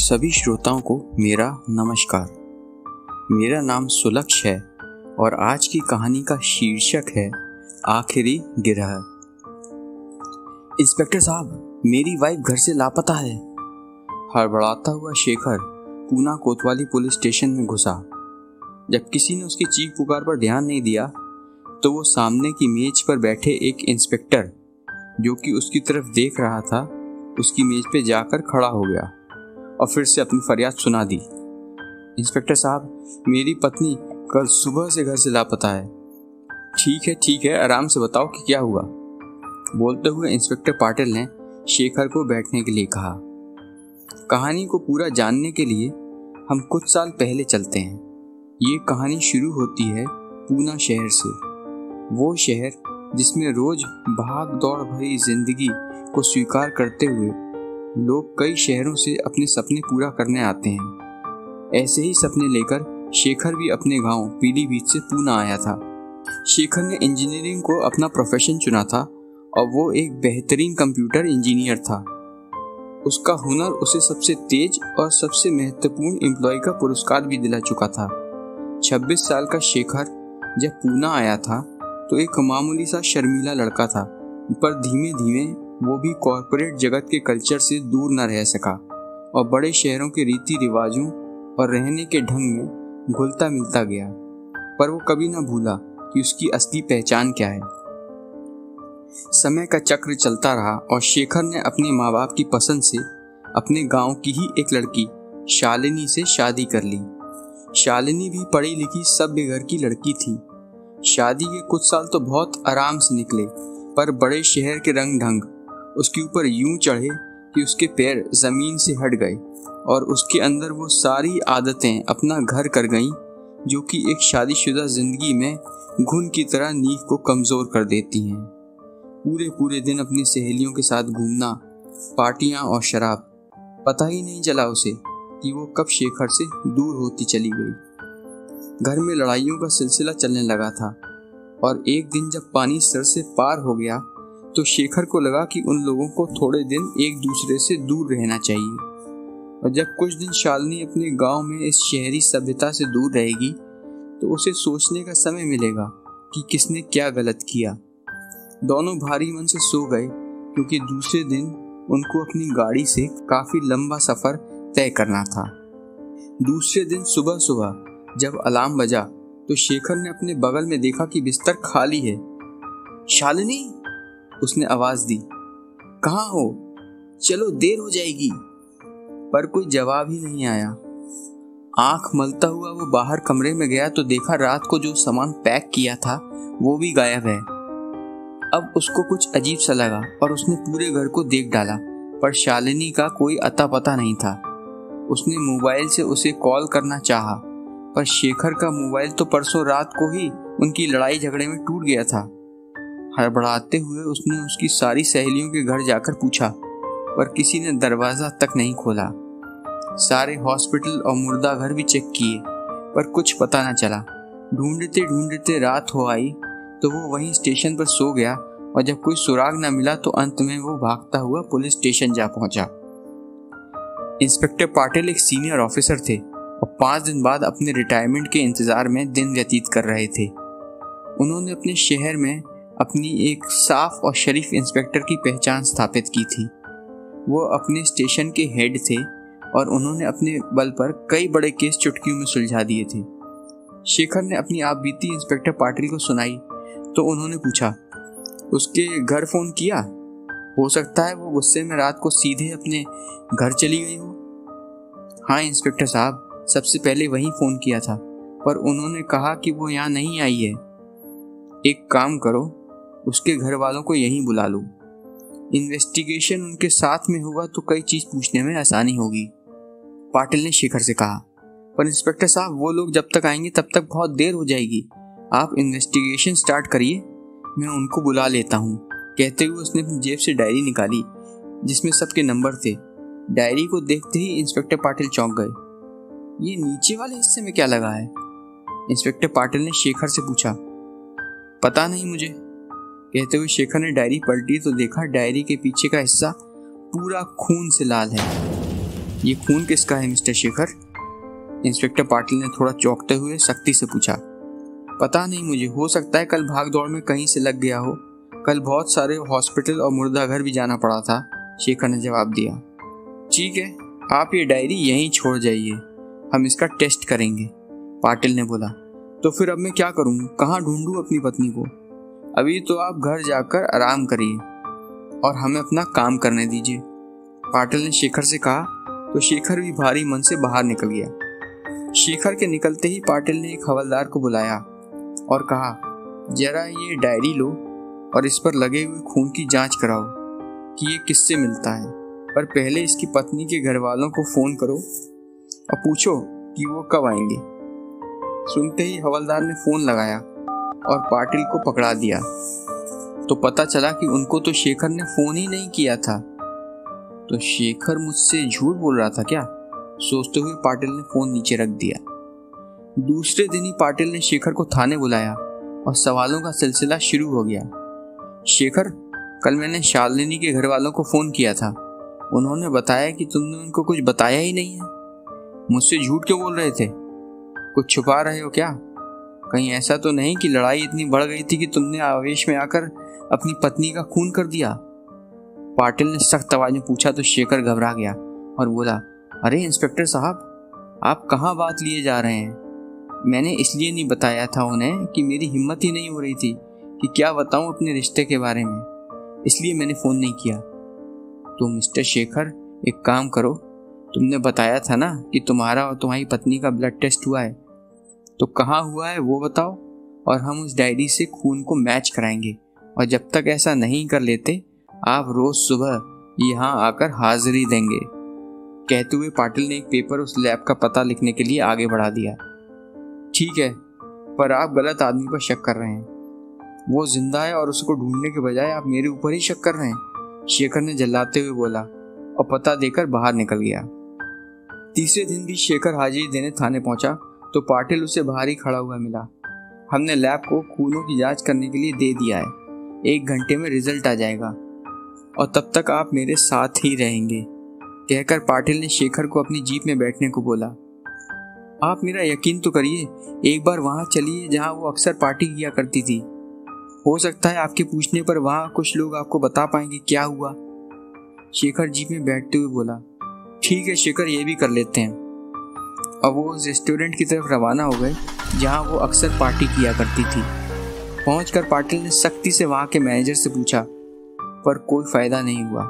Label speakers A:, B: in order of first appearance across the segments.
A: सभी श्रोताओं को मेरा नमस्कार। मेरा नाम सुलक्ष है और आज की कहानी का शीर्षक है आखिरी गिरह। इंस्पेक्टर साहब, मेरी वाइफ घर से लापता है। हड़बड़ाता हुआ शेखर पूना कोतवाली पुलिस स्टेशन में घुसा। जब किसी ने उसकी चीख पुकार पर ध्यान नहीं दिया तो वो सामने की मेज पर बैठे एक इंस्पेक्टर जो कि उसकी तरफ देख रहा था, उसकी मेज पे जाकर खड़ा हो गया और फिर से अपनी फरियाद सुना दी। इंस्पेक्टर साहब, मेरी पत्नी कल सुबह से घर से लापता है। ठीक है, आराम से बताओ कि क्या हुआ। बोलते हुए इंस्पेक्टर पाटिल ने शेखर को बैठने के लिए कहा। कहानी को पूरा जानने के लिए हम कुछ साल पहले चलते हैं। ये कहानी शुरू होती है पूना शहर से, वो शहर जिसमें रोज भाग दौड़ भरी जिंदगी को स्वीकार करते हुए लोग कई शहरों से अपने सपने पूरा करने आते हैं। ऐसे ही सपने लेकर शेखर भी अपने गांव पीलीभीत से पूना आया था। शेखर ने इंजीनियरिंग को अपना प्रोफेशन चुना था और वो एक बेहतरीन कंप्यूटर इंजीनियर था। उसका हुनर उसे सबसे तेज और सबसे महत्वपूर्ण एम्प्लॉय का पुरस्कार भी दिला चुका था। 26 साल का शेखर जब पूना आया था तो एक मामूली सा शर्मीला लड़का था, पर धीमे धीमे वो भी कॉरपोरेट जगत के कल्चर से दूर न रह सका और बड़े शहरों के रीति रिवाजों और रहने के ढंग में घुलता मिलता गया। पर वो कभी न भूला कि उसकी असली पहचान क्या है। समय का चक्र चलता रहा और शेखर ने अपने माँ बाप की पसंद से अपने गांव की ही एक लड़की शालिनी से शादी कर ली। शालिनी भी पढ़ी लिखी सभ्य घर की लड़की थी। शादी के कुछ साल तो बहुत आराम से निकले, पर बड़े शहर के रंग ढंग उसके ऊपर यूं चढ़े कि उसके पैर जमीन से हट गए और उसके अंदर वो सारी आदतें अपना घर कर गईं जो कि एक शादीशुदा जिंदगी में घुन की तरह नींव को कमजोर कर देती हैं। पूरे दिन अपनी सहेलियों के साथ घूमना, पार्टियां और शराब। पता ही नहीं चला उसे कि वो कब शेखर से दूर होती चली गई। घर में लड़ाइयों का सिलसिला चलने लगा था और एक दिन जब पानी सर से पार हो गया तो शेखर को लगा कि उन लोगों को थोड़े दिन एक दूसरे से दूर रहना चाहिए। और जब कुछ दिन शालिनी अपने गांव में इस शहरी सभ्यता से दूर रहेगी तो उसे सोचने का समय मिलेगा कि किसने क्या गलत किया। दोनों भारी मन से सो गए क्योंकि दूसरे दिन उनको अपनी गाड़ी से काफी लंबा सफर तय करना था। दूसरे दिन सुबह सुबह जब अलार्म बजा तो शेखर ने अपने बगल में देखा कि बिस्तर खाली है। शालिनी, उसने आवाज दी, कहाँ हो? चलो, देर हो जाएगी। पर कोई जवाब ही नहीं आया। आंख मलता हुआ वो बाहर कमरे में गया तो देखा रात को जो सामान पैक किया था वो भी गायब है। अब उसको कुछ अजीब सा लगा और उसने पूरे घर को देख डाला, पर शालिनी का कोई अता पता नहीं था। उसने मोबाइल से उसे कॉल करना चाहा, पर शेखर का मोबाइल तो परसों रात को ही उनकी लड़ाई झगड़े में टूट गया था। हड़बड़ाते हुए उसने उसकी सारी सहेलियों के घर जाकर पूछा, पर किसी ने दरवाजा तक नहीं खोला। सारे हॉस्पिटल और मुर्दा घर भी चेक किए, पर कुछ पता न चला। ढूंढते ढूंढते रात हो आई तो वो वहीं स्टेशन पर सो गया और जब कोई सुराग न मिला तो अंत में वो भागता हुआ पुलिस स्टेशन जा पहुंचा। इंस्पेक्टर पाटिल एक सीनियर ऑफिसर थे और 5 दिन बाद अपने रिटायरमेंट के इंतजार में दिन व्यतीत कर रहे थे। उन्होंने अपने शहर में अपनी एक साफ और शरीफ इंस्पेक्टर की पहचान स्थापित की थी। वो अपने स्टेशन के हेड थे और उन्होंने अपने बल पर कई बड़े केस चुटकियों में सुलझा दिए थे। शेखर ने अपनी आपबीती इंस्पेक्टर पाटिल को सुनाई तो उन्होंने पूछा, उसके घर फोन किया? हो सकता है वो गुस्से में रात को सीधे अपने घर चली गई हो। हाँ इंस्पेक्टर साहब, सबसे पहले वहीं फोन किया था, पर उन्होंने कहा कि वो यहाँ नहीं आई है। एक काम करो, उसके घर वालों को यहीं बुला लो। इन्वेस्टिगेशन उनके साथ में होगा तो कई चीज पूछने में आसानी होगी, पाटिल ने शेखर से कहा। पर इंस्पेक्टर साहब, वो लोग जब तक आएंगे तब तक बहुत देर हो जाएगी। आप इन्वेस्टिगेशन स्टार्ट करिए, मैं उनको बुला लेता हूँ। कहते हुए उसने अपनी जेब से डायरी निकाली जिसमें सबके नंबर थे। डायरी को देखते ही इंस्पेक्टर पाटिल चौंक गए। ये नीचे वाले हिस्से में क्या लगा है? इंस्पेक्टर पाटिल ने शेखर से पूछा। पता नहीं मुझे, कहते हुए शेखर ने डायरी पलटी तो देखा डायरी के पीछे का हिस्सा पूरा खून से लाल है। ये खून किसका है मिस्टर शेखर? इंस्पेक्टर पाटिल ने थोड़ा चौंकते हुए सख्ती से पूछा। पता नहीं मुझे, हो सकता है कल भाग दौड़ में कहीं से लग गया हो। कल बहुत सारे हॉस्पिटल और मुर्दाघर भी जाना पड़ा था, शेखर ने जवाब दिया। ठीक है, आप ये डायरी यहीं छोड़ जाइए, हम इसका टेस्ट करेंगे, पाटिल ने बोला। तो फिर अब मैं क्या करूं, कहाँ ढूंढूं अपनी पत्नी को? अभी तो आप घर जाकर आराम करिए और हमें अपना काम करने दीजिए, पाटिल ने शेखर से कहा। तो शेखर भी भारी मन से बाहर निकल गया। शेखर के निकलते ही पाटिल ने एक हवलदार को बुलाया और कहा, जरा ये डायरी लो और इस पर लगे हुए खून की जांच कराओ कि ये किससे मिलता है, पर पहले इसकी पत्नी के घर वालों को फोन करो और पूछो कि वो कब आएंगे। सुनते ही हवलदार ने फोन लगाया और पाटिल को पकड़ा दिया। तो पता चला कि उनको तो शेखर ने फोन ही नहीं किया था। तो शेखर मुझसे झूठ बोल रहा था क्या? सोचते हुए पाटिल ने फोन नीचे रख दिया। दूसरे दिन ही पाटिल ने शेखर को थाने बुलाया और सवालों का सिलसिला शुरू हो गया। शेखर, कल मैंने शालिनी के घर वालों को फोन किया था, उन्होंने बताया कि तुमने उनको कुछ बताया ही नहीं है। मुझसे झूठ क्यों बोल रहे थे? कुछ छुपा रहे हो क्या? कहीं ऐसा तो नहीं कि लड़ाई इतनी बढ़ गई थी कि तुमने आवेश में आकर अपनी पत्नी का खून कर दिया? पाटिल ने सख्त आवाज में पूछा। तो शेखर घबरा गया और बोला, अरे इंस्पेक्टर साहब, आप कहाँ बात लिए जा रहे हैं? मैंने इसलिए नहीं बताया था उन्हें कि मेरी हिम्मत ही नहीं हो रही थी कि क्या बताऊं अपने रिश्ते के बारे में, इसलिए मैंने फोन नहीं किया। तो मिस्टर शेखर, एक काम करो, तुमने बताया था ना कि तुम्हारा और तुम्हारी पत्नी का ब्लड टेस्ट हुआ है, तो कहाँ हुआ है वो बताओ और हम उस डायरी से खून को मैच कराएंगे। और जब तक ऐसा नहीं कर लेते, आप रोज सुबह यहाँ आकर हाजिरी देंगे। कहते हुए पाटिल ने एक पेपर उस लैब का पता लिखने के लिए आगे बढ़ा दिया। ठीक है, पर आप गलत आदमी पर शक कर रहे हैं। वो जिंदा है और उसको ढूंढने के बजाय आप मेरे ऊपर ही शक कर रहे हैं, शेखर ने जल्लाते हुए बोला और पता देकर बाहर निकल गया। तीसरे दिन भी शेखर हाजिरी देने थाने पहुंचा तो पाटिल उसे बाहर ही खड़ा हुआ मिला। हमने लैब को खूनों की जांच करने के लिए दे दिया है, 1 घंटे में रिजल्ट आ जाएगा और तब तक आप मेरे साथ ही रहेंगे, कहकर पाटिल ने शेखर को अपनी जीप में बैठने को बोला। आप मेरा यकीन तो करिए, एक बार वहां चलिए जहां वो अक्सर पार्टी किया करती थी। हो सकता है आपके पूछने पर वहां कुछ लोग आपको बता पाएंगे क्या हुआ, शेखर जीप में बैठते हुए बोला। ठीक है शेखर, ये भी कर लेते हैं। अब वो उस रेस्टोरेंट की तरफ रवाना हो गए जहां वो अक्सर पार्टी किया करती थी। पहुंचकर पाटिल ने सख्ती से वहां के मैनेजर से पूछा, पर कोई फायदा नहीं हुआ।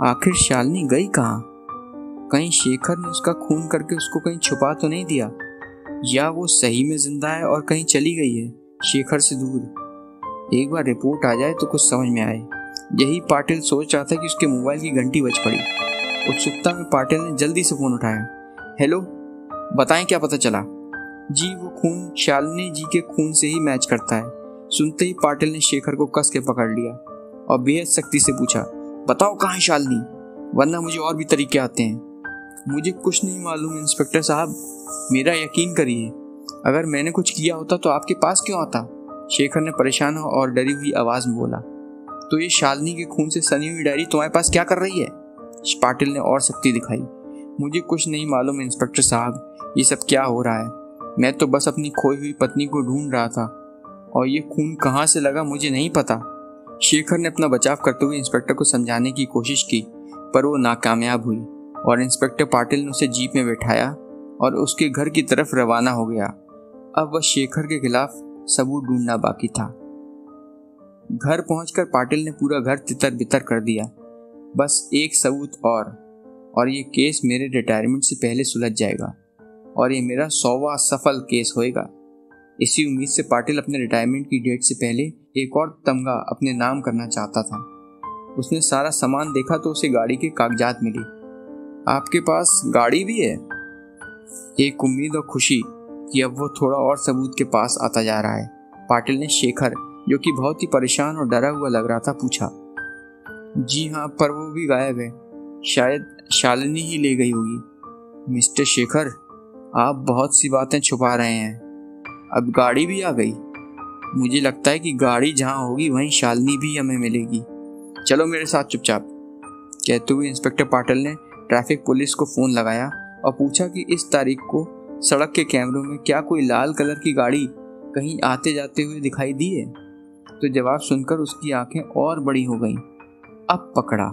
A: आखिर शालिनी गई कहाँ? कहीं शेखर ने उसका खून करके उसको कहीं छुपा तो नहीं दिया, या वो सही में जिंदा है और कहीं चली गई है शेखर से दूर। एक बार रिपोर्ट आ जाए तो कुछ समझ में आए। यही पाटिल सोच रहा था कि उसके मोबाइल की घंटी बज पड़ी। उत्सुकता में पाटिल ने जल्दी से फोन उठाया। हेलो, बताएं क्या पता चला? जी, वो खून शालिनी जी के खून से ही मैच करता है। सुनते ही पाटिल ने शेखर को कस के पकड़ लिया और बेहद सख्ती से पूछा, बताओ कहाँ है शालिनी, वरना मुझे और भी तरीके आते हैं। मुझे कुछ नहीं मालूम इंस्पेक्टर साहब, मेरा यकीन करिए। अगर मैंने कुछ किया होता तो आपके पास क्यों आता? शेखर ने परेशान और डरी हुई आवाज में बोला। तो ये शालिनी के खून से सनी हुई डायरी तुम्हारे पास क्या कर रही है? पाटिल ने और सख्ती दिखाई। मुझे कुछ नहीं मालूम इंस्पेक्टर साहब, ये सब क्या हो रहा है? मैं तो बस अपनी खोई हुई पत्नी को ढूंढ रहा था और ये खून कहाँ से लगा मुझे नहीं पता। शेखर ने अपना बचाव करते हुए इंस्पेक्टर को समझाने की कोशिश की, पर वो नाकामयाब हुई और इंस्पेक्टर पाटिल ने उसे जीप में बैठाया और उसके घर की तरफ रवाना हो गया। अब वह शेखर के खिलाफ सबूत ढूंढना बाकी था। घर पहुंचकर पाटिल ने पूरा घर तितर बितर कर दिया। बस एक सबूत और ये केस मेरे रिटायरमेंट से पहले सुलझ जाएगा और ये मेरा 100वां सफल केस होएगा। इसी उम्मीद से पाटिल अपने रिटायरमेंट की डेट से पहले एक और तमगा अपने नाम करना चाहता था। उसने सारा सामान देखा तो उसे गाड़ी के कागजात मिली। आपके पास गाड़ी भी है? एक उम्मीद और खुशी कि अब वो थोड़ा और सबूत के पास आता जा रहा है, पाटिल ने शेखर, जो कि बहुत ही परेशान और डरा हुआ लग रहा था, पूछा। जी हाँ, पर वो भी गायब है, शायद शालिनी ही ले गई होगी। मिस्टर शेखर, आप बहुत सी बातें छुपा रहे हैं। अब गाड़ी भी आ गई? मुझे लगता है कि गाड़ी जहाँ होगी वहीं शालिनी भी हमें मिलेगी। चलो मेरे साथ चुपचाप। कहते हुए इंस्पेक्टर पाटिल ने ट्रैफिक पुलिस को फ़ोन लगाया और पूछा कि इस तारीख को सड़क के कैमरों में क्या कोई लाल कलर की गाड़ी कहीं आते जाते हुए दिखाई दी है। तो जवाब सुनकर उसकी आंखें और बड़ी हो गईं। अब पकड़ा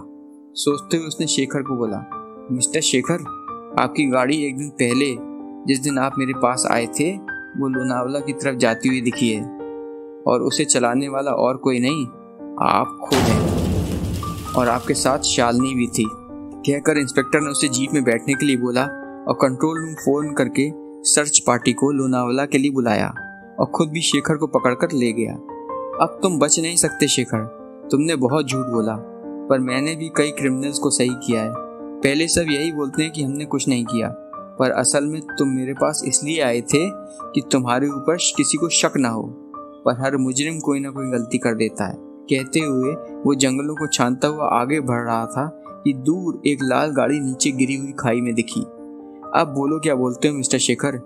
A: सोचते हुए उसने शेखर को बोला, मिस्टर शेखर, आपकी गाड़ी एक दिन पहले जिस दिन आप मेरे पास आए थे वो लोनावला की तरफ जाती हुई दिखी है और उसे चलाने वाला और कोई नहीं, आप खुद हैं और आपके साथ शालिनी भी थी। कहकर इंस्पेक्टर ने उसे जीप में बैठने के लिए बोला और कंट्रोल रूम फोन करके सर्च पार्टी को लोनावला के लिए बुलाया और खुद भी शेखर को पकड़कर ले गया। अब तुम बच नहीं सकते शेखर, तुमने बहुत झूठ बोला, पर मैंने भी कई क्रिमिनल्स को सही किया है। पहले सब यही बोलते हैं कि हमने कुछ नहीं किया, पर असल में तुम मेरे पास इसलिए आए थे कि तुम्हारे ऊपर किसी को शक ना हो, पर हर मुजरिम कोई ना कोई गलती कर देता है। कहते हुए वो जंगलों को छानता हुआ आगे बढ़ रहा था कि दूर एक लाल गाड़ी नीचे गिरी हुई खाई में दिखी। अब बोलो क्या बोलते हो मिस्टर शेखर?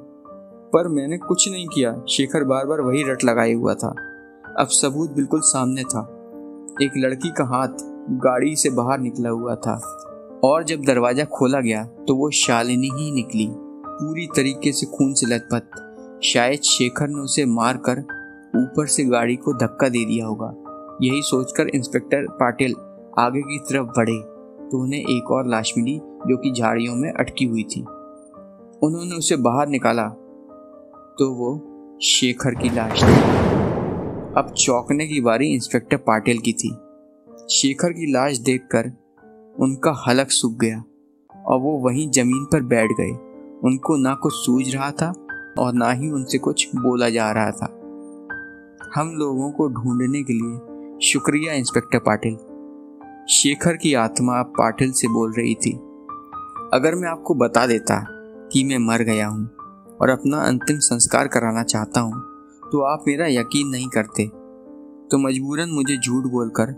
A: पर मैंने कुछ नहीं किया। शेखर बार बार वही रट लगाए हुआ था। अब सबूत बिल्कुल सामने था। एक लड़की का हाथ गाड़ी से बाहर निकला हुआ था और जब दरवाजा खोला गया तो वो शालिनी ही निकली, पूरी तरीके से खून से लथपथ। शायद शेखर ने उसे मारकर ऊपर से गाड़ी को धक्का दे दिया होगा। यही सोचकर इंस्पेक्टर पाटिल आगे की तरफ बढ़े तो उन्हें एक और लाश मिली जो कि झाड़ियों में अटकी हुई थी। उन्होंने उसे बाहर निकाला तो वो शेखर की लाश थी। अब चौंकने की बारी इंस्पेक्टर पाटिल की थी। शेखर की लाश देखकर उनका हलक सूख गया और वो वहीं जमीन पर बैठ गए। उनको ना कुछ सूझ रहा था और ना ही उनसे कुछ बोला जा रहा था। हम लोगों को ढूंढने के लिए शुक्रिया इंस्पेक्टर पाटिल। शेखर की आत्मा अब पाटिल से बोल रही थी। अगर मैं आपको बता देता कि मैं मर गया हूँ और अपना अंतिम संस्कार कराना चाहता हूँ तो आप मेरा यकीन नहीं करते, तो मजबूरन मुझे झूठ बोलकर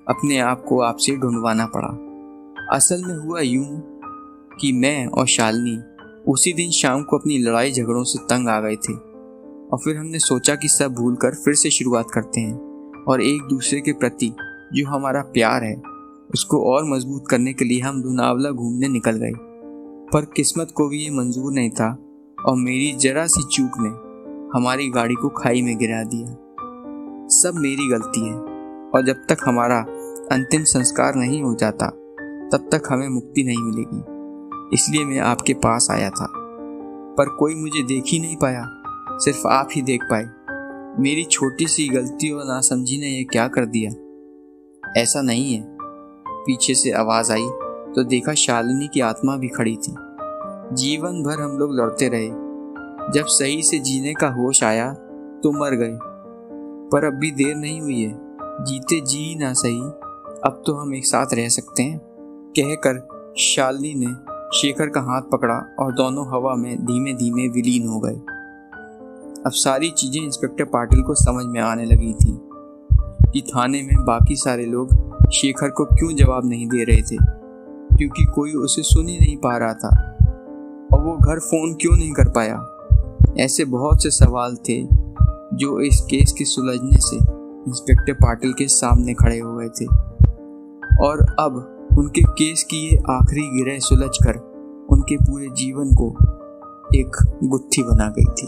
A: अपने आप को आपसे ढूंढवाना पड़ा। असल में हुआ यूं कि मैं और शालिनी उसी दिन शाम को अपनी लड़ाई झगड़ों से तंग आ गए थे और फिर हमने सोचा कि सब भूलकर फिर से शुरुआत करते हैं और एक दूसरे के प्रति जो हमारा प्यार है उसको और मजबूत करने के लिए हम लोनावला घूमने निकल गए। पर किस्मत को भी ये मंजूर नहीं था और मेरी जरा सी चूक ने हमारी गाड़ी को खाई में गिरा दिया। सब मेरी गलती है और जब तक हमारा अंतिम संस्कार नहीं हो जाता तब तक हमें मुक्ति नहीं मिलेगी। इसलिए मैं आपके पास आया था, पर कोई मुझे देख ही नहीं पाया, सिर्फ आप ही देख पाए। मेरी छोटी सी गलती और नासमझी ने ये क्या कर दिया। ऐसा नहीं है। पीछे से आवाज आई तो देखा शालिनी की आत्मा भी खड़ी थी। जीवन भर हम लोग लड़ते रहे, जब सही से जीने का होश आया तो मर गए, पर अब भी देर नहीं हुई है। जीते जी ना सही, अब तो हम एक साथ रह सकते हैं। कहकर शालिनी ने शेखर का हाथ पकड़ा और दोनों हवा में धीमे धीमे विलीन हो गए। अब सारी चीजें इंस्पेक्टर पाटिल को समझ में आने लगी थी कि थाने में बाकी सारे लोग शेखर को क्यों जवाब नहीं दे रहे थे, क्योंकि कोई उसे सुन ही नहीं पा रहा था और वो घर फोन क्यों नहीं कर पाया। ऐसे बहुत से सवाल थे जो इस केस के सुलझने से इंस्पेक्टर पाटिल के सामने खड़े हो गए थे और अब उनके केस की ये आखिरी गिरह सुलझकर उनके पूरे जीवन को एक गुत्थी बना गई थी।